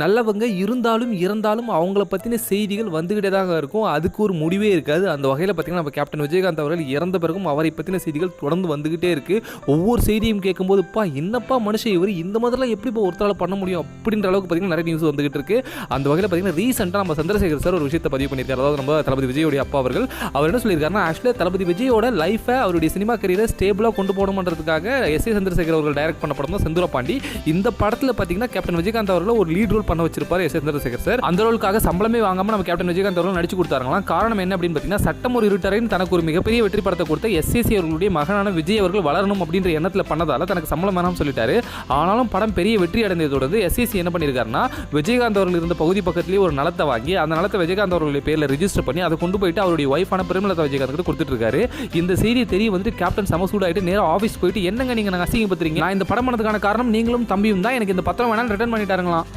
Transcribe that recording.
நல்லவங்க இருந்தாலும் இறந்தாலும் அவங்கள பற்றின செய்திகள் வந்துக்கிட்டே தாங்க இருக்கும். அதுக்கு ஒரு முடிவே இருக்காது. அந்த வகையில் பார்த்திங்கன்னா நம்ம கேப்டன் விஜயகாந்த் அவர்கள் இறந்த பிறகும் அவரை பற்றின செய்திகள் தொடர்ந்து வந்துக்கிட்டே இருக்குது. ஒவ்வொரு செய்தியும் கேட்கும்போது என்னப்பா மனுஷன் இவர் இந்த மாதிரிலாம் எப்படி இப்போ ஒருத்தரால் பண்ண முடியும் அப்படின்ற அளவுக்கு பார்த்திங்கன்னா நிறைய நியூஸ் வந்துகிட்டு இருக்குது. அந்த வகையில் பார்த்திங்கன்னா ரீசெண்டாக நம்ம சந்திரசேகர் சார் ஒரு விஷயத்தை பதிவு பண்ணியிருக்காரு. அதாவது நம்ம தளபதி விஜயோடைய அப்பா அவர்கள் அவர் என்ன சொல்லியிருக்காருன்னா, ஆக்சுவலாக தளபதி விஜயோட லைஃபை அவருடைய சினிமா கரியரை ஸ்டேபிளாக கொண்டு போகணுன்றதுக்காக எஸ் ஏ சந்திரசேகர் அவர்கள் டைரக்ட் பண்ண படம் தான் செந்தூர பாண்டி. இந்த படத்தில் பார்த்திங்கன்னா கேப்டன் விஜயகாந்த் அவர்கள் ஒரு லீட் ரோல் பண்ண வச்சிருப்பாரு எஸ் ஏ சந்திரசேகர் சார். அந்த ரோலுக்காக சம்பளமே வாங்காம நம்ம கேப்டன் விஜயகாந்த் அவர்கள் நடிச்சு கொடுத்தாங்களாம். காரணம் என்ன அப்படின்னு பார்த்தீங்கன்னா, சட்டம் ஒரு இருட்டரைன்னு தனக்கு ஒரு மிகப்பெரிய வெற்றி படத்தை கொடுத்த எஸ்ஏசி அவர்களுடைய மகனான விஜய் அவர்கள் வளரணும் அப்படின்ற எண்ணத்தில் பண்ணதால தனக்கு சம்பளம் வேணாம்னு சொல்லிட்டாரு. ஆனாலும் படம் பெரிய வெற்றி அடைந்ததை தொடர்ந்து எஸ்ஏசி என்ன பண்ணியிருக்காருன்னா, விஜயகாந்த் அவர்கள் இருந்த பகுதி பக்கத்திலேயே ஒரு நிலத்தை வாங்கி அந்த நிலத்தை விஜயகாந்த் அவர்களுடைய பேரில் ரிஜிஸ்டர் பண்ணி அதை கொண்டு போயிட்டு அவருடைய ஒய்ஃபான பிரேமலதா விஜயகாந்த் கிட்ட கொடுத்துட்டு இருக்காரு. இந்த செய்தி தெரிய வந்துட்டு கேப்டன் சமசூடாயிட்டு நேரம் ஆஃபீஸ் போயிட்டு, என்னங்க நீங்க அசிங்கப்படுத்துறீங்க, நான் இந்த படம் பண்ணதுக்கான காரணம் நீங்களும் தம்பியும் தான், எனக்கு இந்த பத்திரம் வேணாலும் ரிட்டர்ன் பண்ணிட்டாருங்களாம்.